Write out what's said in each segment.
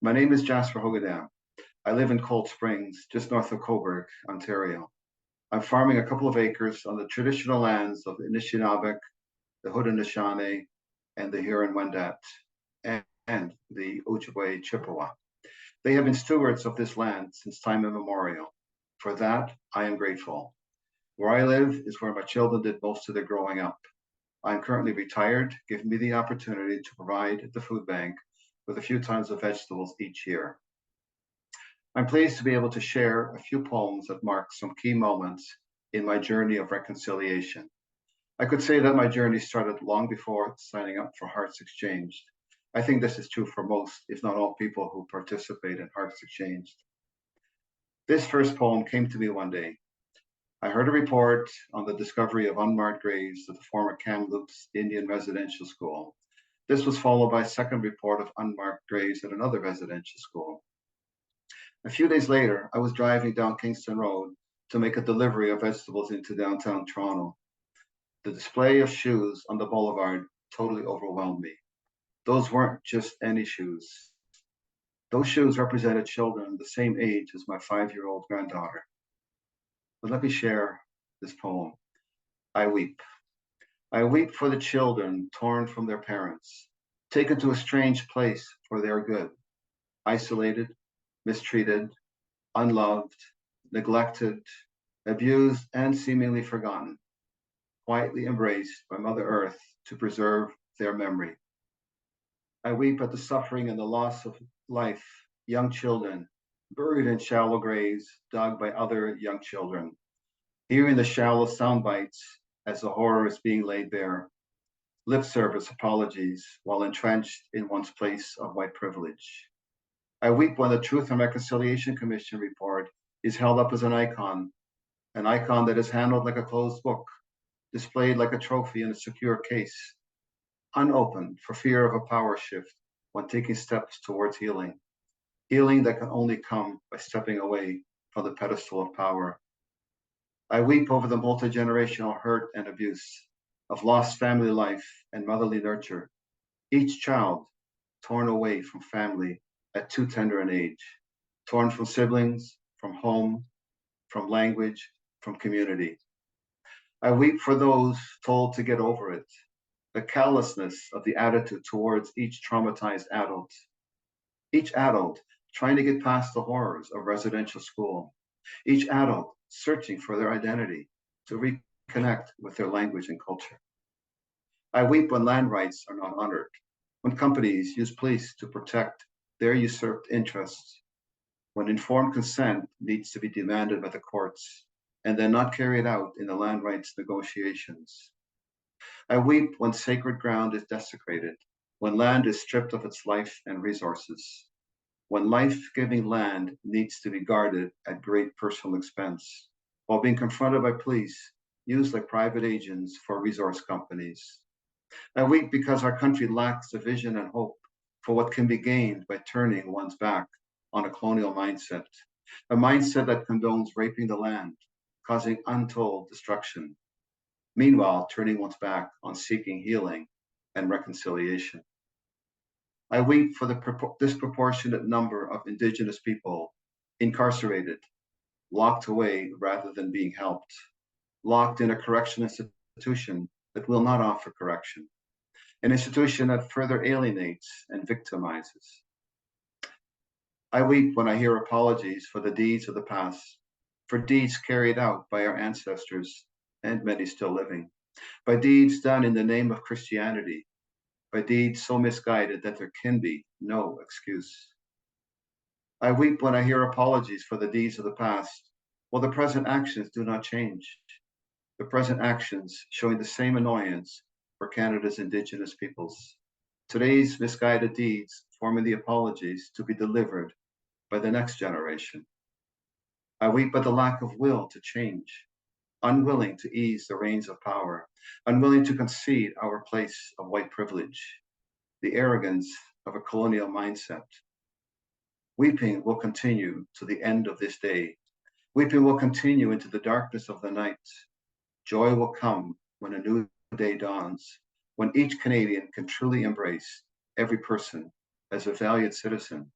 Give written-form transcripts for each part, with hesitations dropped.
My name is Jasper Hoogendam. I live in Cold Springs, just north of Coburg, Ontario. I'm farming a couple of acres on the traditional lands of the Anishinaabe, the Haudenosaunee, and the Huron-Wendat, and the Ojibwe Chippewa. They have been stewards of this land since time immemorial. For that, I am grateful. Where I live is where my children did most of their growing up. I'm currently retired, giving me the opportunity to provide the food bank with a few tons of vegetables each year. I'm pleased to be able to share a few poems that mark some key moments in my journey of reconciliation. I could say that my journey started long before signing up for Hearts Exchanged. I think this is true for most, if not all, people who participate in Hearts Exchanged. This first poem came to me one day. I heard a report on the discovery of unmarked graves at the former Kamloops Indian Residential School. This was followed by a second report of unmarked graves at another residential school. A few days later, I was driving down Kingston Road to make a delivery of vegetables into downtown Toronto. The display of shoes on the boulevard totally overwhelmed me. Those weren't just any shoes. Those shoes represented children the same age as my 5-year-old granddaughter. But let me share this poem. I weep. I weep for the children torn from their parents, taken to a strange place for their good, isolated, mistreated, unloved, neglected, abused, and seemingly forgotten, quietly embraced by Mother Earth to preserve their memory. I weep at the suffering and the loss of life, young children buried in shallow graves dug by other young children, hearing the shallow sound bites as the horror is being laid bare, lip service apologies while entrenched in one's place of white privilege. I weep when the Truth and Reconciliation Commission report is held up as an icon that is handled like a closed book, displayed like a trophy in a secure case, unopened for fear of a power shift when taking steps towards healing, healing that can only come by stepping away from the pedestal of power. I weep over the multi-generational hurt and abuse of lost family life and motherly nurture, each child torn away from family at too tender an age, torn from siblings, from home, from language, from community. I weep for those told to get over it, the callousness of the attitude towards each traumatized adult, each adult trying to get past the horrors of residential school, each adult searching for their identity to reconnect with their language and culture. I weep when land rights are not honored, when companies use police to protect their usurped interests, when informed consent needs to be demanded by the courts and then not carried out in the land rights negotiations. I weep when sacred ground is desecrated, when land is stripped of its life and resources, when life-giving land needs to be guarded at great personal expense, while being confronted by police used like private agents for resource companies. I weep because our country lacks the vision and hope for what can be gained by turning one's back on a colonial mindset, a mindset that condones raping the land, causing untold destruction, meanwhile turning one's back on seeking healing and reconciliation. I weep for the disproportionate number of Indigenous people incarcerated, locked away rather than being helped, locked in a correction institution that will not offer correction, an institution that further alienates and victimizes. I weep when I hear apologies for the deeds of the past, for deeds carried out by our ancestors and many still living, by deeds done in the name of Christianity, by deeds so misguided that there can be no excuse. I weep when I hear apologies for the deeds of the past, while the present actions do not change. The present actions showing the same annoyance for Canada's Indigenous peoples. Today's misguided deeds forming the apologies to be delivered by the next generation. I weep at the lack of will to change, unwilling to ease the reins of power, unwilling to concede our place of white privilege, the arrogance of a colonial mindset. Weeping will continue to the end of this day. Weeping will continue into the darkness of the night. Joy will come when a new day dawns, when each Canadian can truly embrace every person as a valued citizen,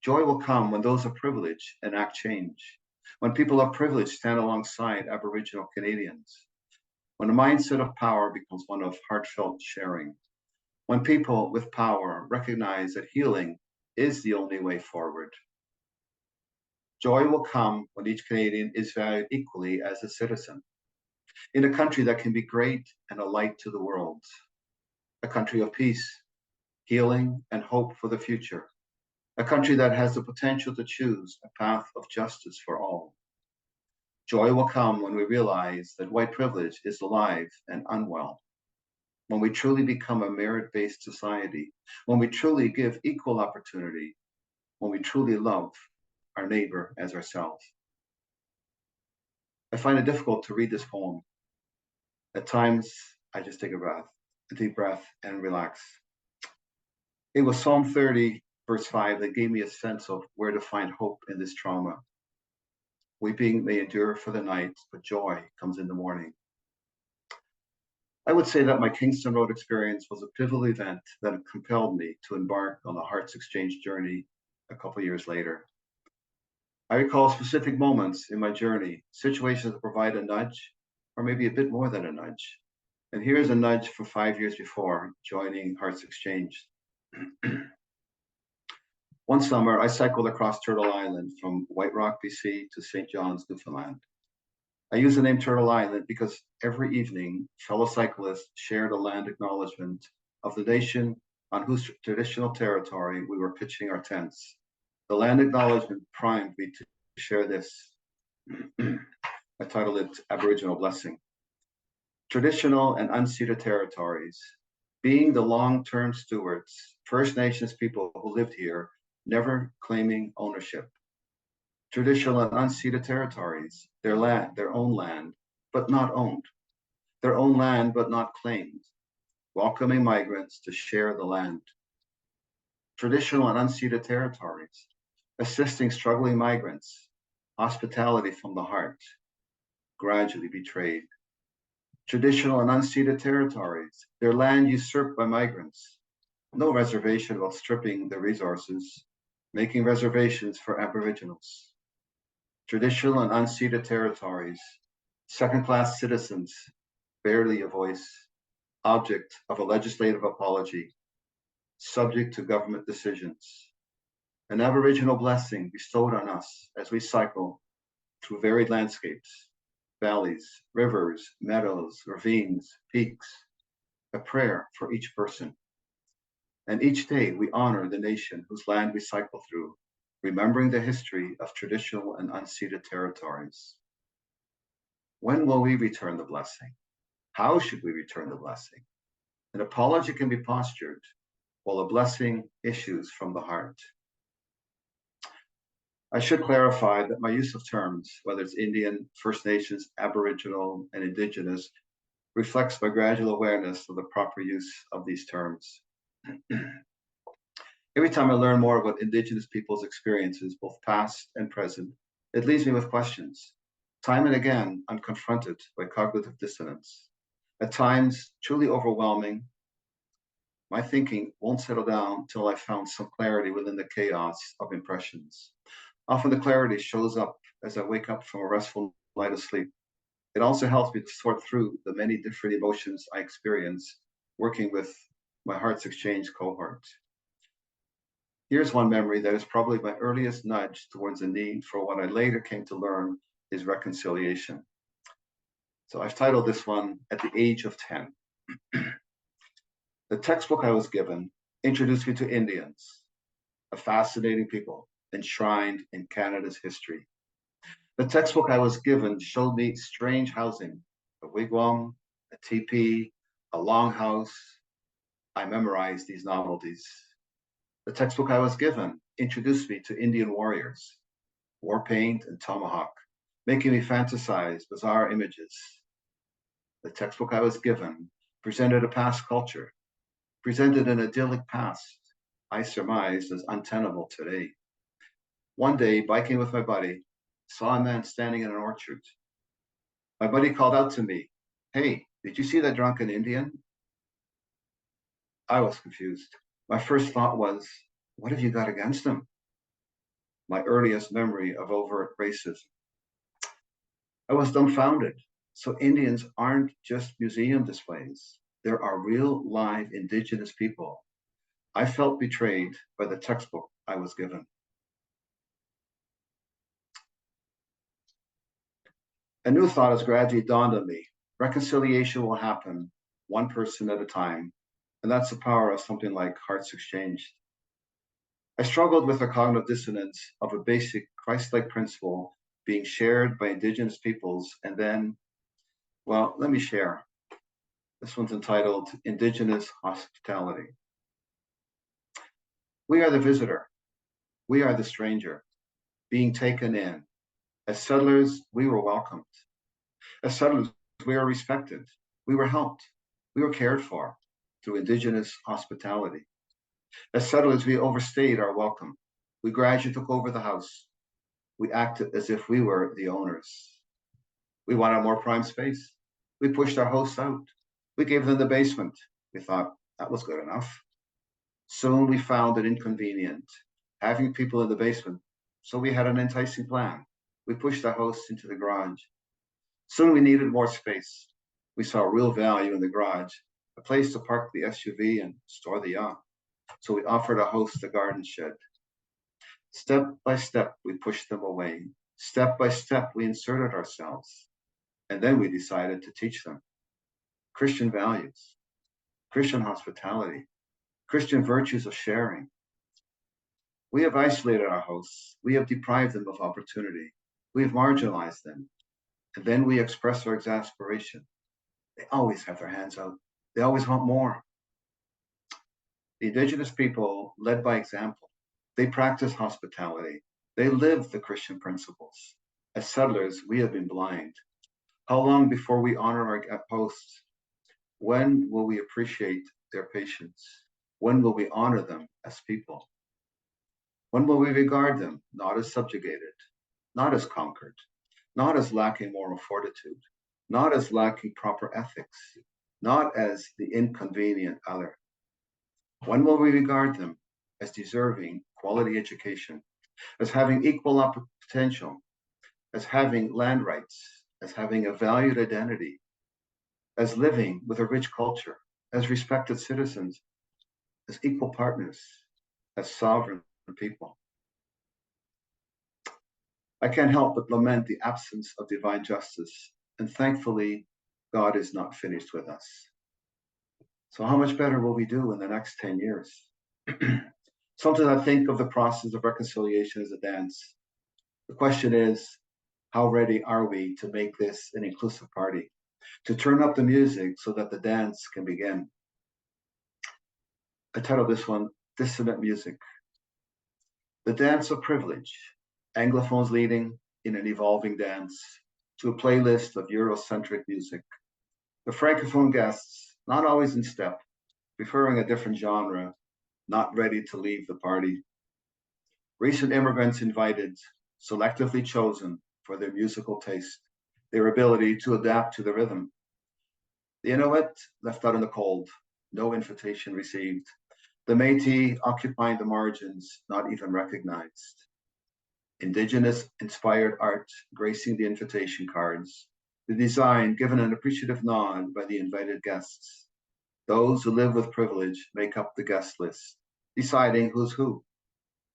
Joy will come when those of privilege enact change, when people of privilege stand alongside Aboriginal Canadians, when the mindset of power becomes one of heartfelt sharing, when people with power recognize that healing is the only way forward. Joy will come when each Canadian is valued equally as a citizen in a country that can be great and a light to the world, a country of peace, healing, and hope for the future, a country that has the potential to choose a path of justice for all. Joy will come when we realize that white privilege is alive and unwell, when we truly become a merit-based society, when we truly give equal opportunity, when we truly love our neighbor as ourselves. I find it difficult to read this poem. At times, I just take a deep breath, and relax. It was Psalm 30, verse 5, that gave me a sense of where to find hope in this trauma. Weeping may endure for the night, but joy comes in the morning. I would say that my Kingston Road experience was a pivotal event that compelled me to embark on the Hearts Exchange journey a couple years later. I recall specific moments in my journey, situations that provide a nudge, or maybe a bit more than a nudge. And here's a nudge for 5 years before joining Hearts Exchange. One summer, I cycled across Turtle Island from White Rock, BC to St. John's, Newfoundland. I use the name Turtle Island because every evening, fellow cyclists shared a land acknowledgement of the nation on whose traditional territory we were pitching our tents. The land acknowledgement primed me to share this. I titled it Aboriginal Blessing. Traditional and unceded territories, being the long-term stewards, First Nations people who lived here, never claiming ownership. Traditional and unceded territories, their land, their own land, but not owned. Their own land, but not claimed. Welcoming migrants to share the land. Traditional and unceded territories, assisting struggling migrants, hospitality from the heart, gradually betrayed. Traditional and unceded territories, their land usurped by migrants. No reservation about stripping the resources, making reservations for Aboriginals. Traditional and unceded territories, second-class citizens, barely a voice, object of a legislative apology, subject to government decisions. An Aboriginal blessing bestowed on us as we cycle through varied landscapes, valleys, rivers, meadows, ravines, peaks, a prayer for each person. And each day we honor the nation whose land we cycle through, remembering the history of traditional and unceded territories. When will we return the blessing? How should we return the blessing? An apology can be postured, while a blessing issues from the heart. I should clarify that my use of terms, whether it's Indian, First Nations, Aboriginal, and Indigenous, reflects my gradual awareness of the proper use of these terms. Every time I learn more about Indigenous people's experiences, both past and present, it leaves me with questions. Time and again, I'm confronted by cognitive dissonance. At times, truly overwhelming, my thinking won't settle down till I've found some clarity within the chaos of impressions. Often the clarity shows up as I wake up from a restful night of sleep. It also helps me to sort through the many different emotions I experience working with my Hearts Exchange cohort. Here's one memory that is probably my earliest nudge towards a need for what I later came to learn is reconciliation. So I've titled this one At the Age of 10. The textbook I was given introduced me to Indians, a fascinating people enshrined in Canada's history. The textbook I was given showed me strange housing, a wigwam, a teepee, a longhouse. I memorized these novelties. The textbook I was given introduced me to Indian warriors, war paint and tomahawk, making me fantasize bizarre images. The textbook I was given presented a past culture, presented an idyllic past I surmised as untenable today. One day, biking with my buddy, saw a man standing in an orchard. My buddy called out to me, "Hey, did you see that drunken Indian?" I was confused. My first thought was, what have you got against him? my earliest memory of overt racism. I was dumbfounded. So Indians aren't just museum displays. There are real live Indigenous people. I felt betrayed by the textbook I was given. A new thought has gradually dawned on me. Reconciliation will happen one person at a time, and that's the power of something like Hearts Exchanged. I struggled with the cognitive dissonance of a basic Christ-like principle being shared by Indigenous peoples, and then, well, let me share. This one's entitled Indigenous Hospitality. We are the visitor. We are the stranger, being taken in. As settlers, we were welcomed. As settlers, we were respected. We were helped. We were cared for through Indigenous hospitality. As settlers, we overstayed our welcome. We gradually took over the house. We acted as if we were the owners. We wanted more prime space. We pushed our hosts out. We gave them the basement. We thought that was good enough. Soon we found it inconvenient having people in the basement, so we had an enticing plan. We pushed our hosts into the garage. Soon we needed more space. We saw real value in the garage, a place to park the SUV and store the yacht. So we offered our hosts a garden shed. Step by step, we pushed them away. Step by step, we inserted ourselves. And then we decided to teach them Christian values, Christian hospitality, Christian virtues of sharing. We have isolated our hosts. We have deprived them of opportunity. We have marginalized them. And then we express our exasperation. They always have their hands out. They always want more. The Indigenous people led by example. They practice hospitality. They live the Christian principles. As settlers, we have been blind. How long before we honor our hosts? When will we appreciate their patience? When will we honor them as people? When will we regard them not as subjugated, not as conquered, not as lacking moral fortitude, not as lacking proper ethics, not as the inconvenient other? When will we regard them as deserving quality education, as having equal potential, as having land rights, as having a valued identity, as living with a rich culture, as respected citizens, as equal partners, as sovereign people? I can't help but lament the absence of divine justice, and thankfully, God is not finished with us. So how much better will we do in the next 10 years? Sometimes I think of the process of reconciliation as a dance. The question is, how ready are we to make this an inclusive party, to turn up the music so that the dance can begin? I titled this one, Dissonant Music. The dance of privilege, Anglophones leading in an evolving dance to a playlist of Eurocentric music. The Francophone guests, not always in step, preferring a different genre, not ready to leave the party. Recent immigrants invited, selectively chosen for their musical taste, their ability to adapt to the rhythm. The Inuit left out in the cold, no invitation received. The Métis occupying the margins, not even recognized. Indigenous inspired art gracing the invitation cards. The design given an appreciative nod by the invited guests. Those who live with privilege make up the guest list, deciding who's who.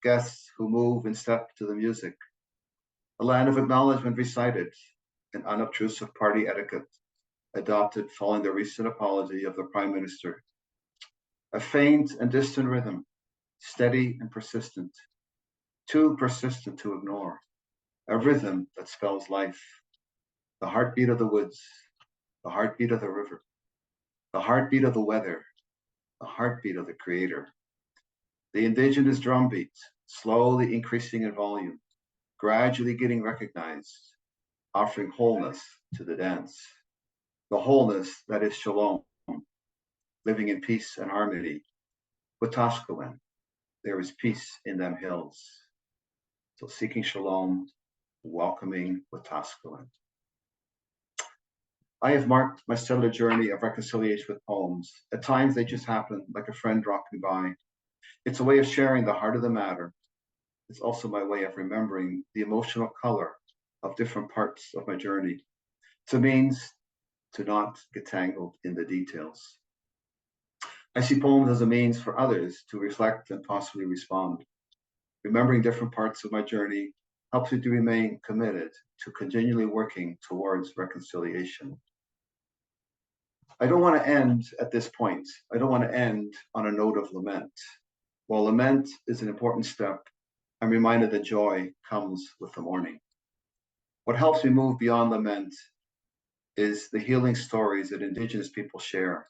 Guests who move in step to the music. A land of acknowledgement recited, an unobtrusive party etiquette adopted following the recent apology of the Prime Minister. A faint and distant rhythm, steady and persistent, too persistent to ignore. A rhythm that spells life. The heartbeat of the woods, the heartbeat of the river, the heartbeat of the weather, the heartbeat of the Creator. The Indigenous drumbeat, slowly increasing in volume, gradually getting recognized, offering wholeness to the dance. The wholeness that is shalom, living in peace and harmony. Wetaskiwin, there is peace in them hills. So seeking shalom, welcoming Wetaskiwin. I have marked my settler journey of reconciliation with poems. At times they just happen like a friend dropping by. It's a way of sharing the heart of the matter, It's also my way of remembering the emotional color of different parts of my journey. It's a means to not get tangled in the details. I see poems as a means for others to reflect and possibly respond. Remembering different parts of my journey helps me to remain committed to continually working towards reconciliation. I don't want to end at this point. I don't want to end on a note of lament. While lament is an important step, I'm reminded that joy comes with the morning. What helps me move beyond lament is the healing stories that Indigenous people share.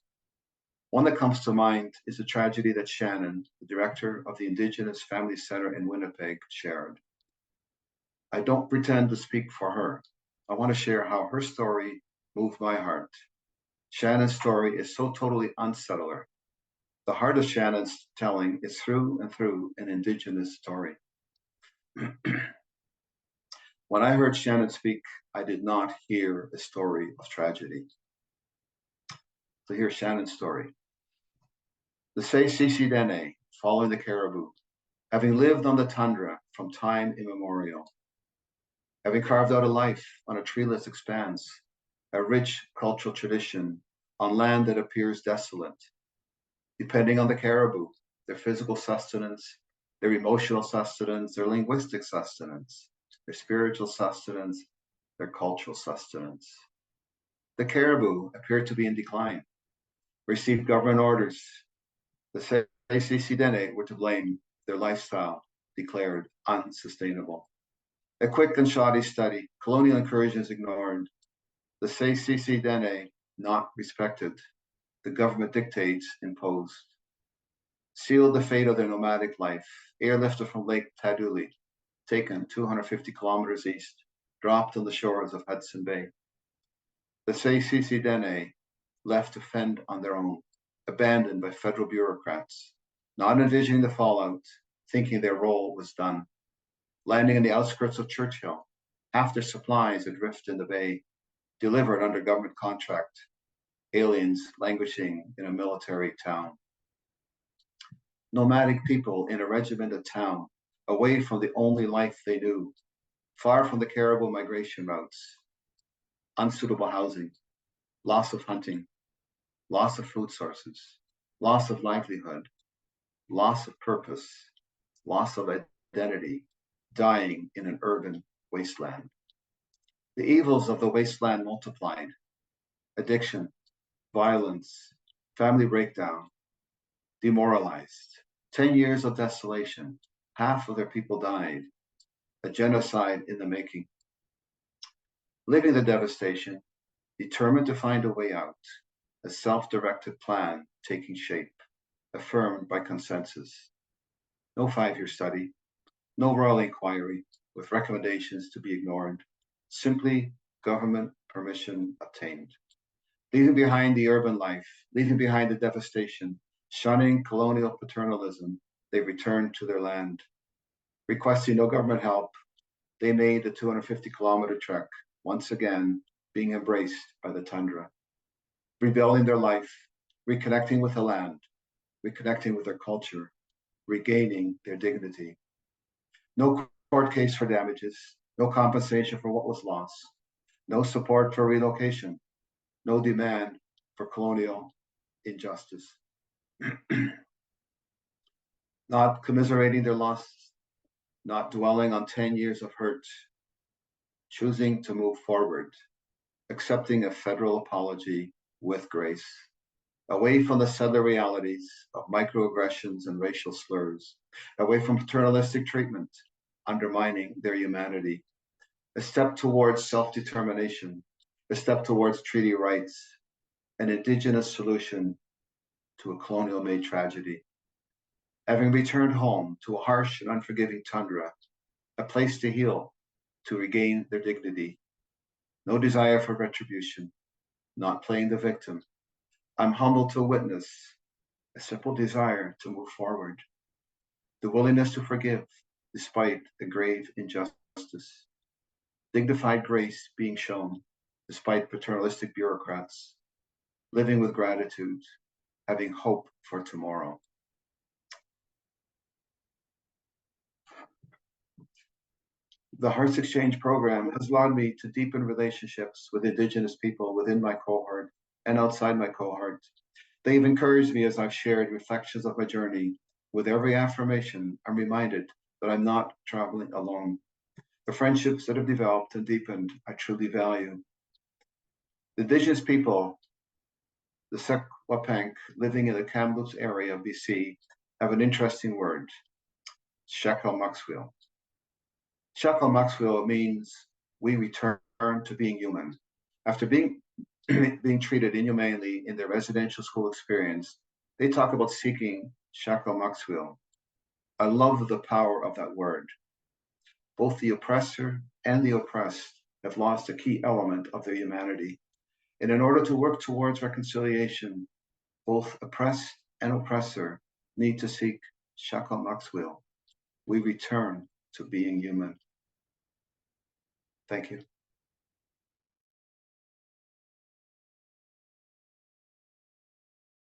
One that comes to mind is the tragedy that Shannon, the director of the Indigenous Family Center in Winnipeg, shared. I don't pretend to speak for her. I want to share how her story moved my heart. Shannon's story is so totally unsettler. The heart of Shannon's telling is through and through an Indigenous story. When I heard Shannon speak, I did not hear a story of tragedy. So here's Shannon's story. The Dene, following the caribou, having lived on the tundra from time immemorial, having carved out a life on a treeless expanse, a rich cultural tradition on land that appears desolate, depending on the caribou, their physical sustenance, their emotional sustenance, their linguistic sustenance, their spiritual sustenance, their cultural sustenance. The caribou appeared to be in decline, received government orders. The Dene were to blame, their lifestyle declared unsustainable. A quick and shoddy study, colonial incursions ignored, the Dene not respected, the government dictates imposed. Sealed the fate of their nomadic life, airlifted from Lake Taduli, taken 250 kilometers east, dropped on the shores of Hudson Bay. The Dene left to fend on their own, abandoned by federal bureaucrats, not envisioning the fallout, thinking their role was done. Landing in the outskirts of Churchill, half their supplies adrift in the bay, delivered under government contract, aliens languishing in a military town. Nomadic people in a regimented town, away from the only life they knew, far from the caribou migration routes, unsuitable housing, loss of hunting, loss of food sources, loss of livelihood, loss of purpose, loss of identity, dying in an urban wasteland. The evils of the wasteland multiplied: addiction, violence, family breakdown, demoralized. 10 years of desolation, half of their people died, a genocide in the making. Living the devastation, determined to find a way out, a self-directed plan taking shape, affirmed by consensus. No 5-year study, no royal inquiry with recommendations to be ignored, simply government permission obtained. Leaving behind the urban life, leaving behind the devastation, shunning colonial paternalism, they returned to their land. Requesting no government help, they made the 250-kilometer trek, once again being embraced by the tundra. Rebuilding their life, reconnecting with the land, reconnecting with their culture, regaining their dignity. No court case for damages, no compensation for what was lost, no support for relocation, no demand for colonial injustice. Not commiserating their loss, not dwelling on 10 years of hurt, choosing to move forward, accepting a federal apology with grace, away from the settler realities of microaggressions and racial slurs, away from paternalistic treatment, undermining their humanity, a step towards self-determination, a step towards treaty rights, an Indigenous solution to a colonial-made tragedy. Having returned home to a harsh and unforgiving tundra, a place to heal, to regain their dignity. No desire for retribution, not playing the victim. I'm humbled to witness a simple desire to move forward, the willingness to forgive despite the grave injustice, dignified grace being shown despite paternalistic bureaucrats, living with gratitude, having hope for tomorrow. The Hearts Exchange program has allowed me to deepen relationships with Indigenous people within my cohort and outside my cohort. They've encouraged me as I've shared reflections of my journey. With every affirmation, I'm reminded that I'm not traveling alone. The friendships that have developed and deepened, I truly value. The Indigenous people, the Secwepemc, living in the Kamloops area of BC, have an interesting word, Shakal-Maxwell. Shakal-Maxwell means we return to being human. After being treated inhumanely in their residential school experience, they talk about seeking Shakal-Maxwell. I love the power of that word. Both the oppressor and the oppressed have lost a key element of their humanity. And in order to work towards reconciliation, both oppressed and oppressor need to seek Shakal-Maxwell. We return to being human. Thank you.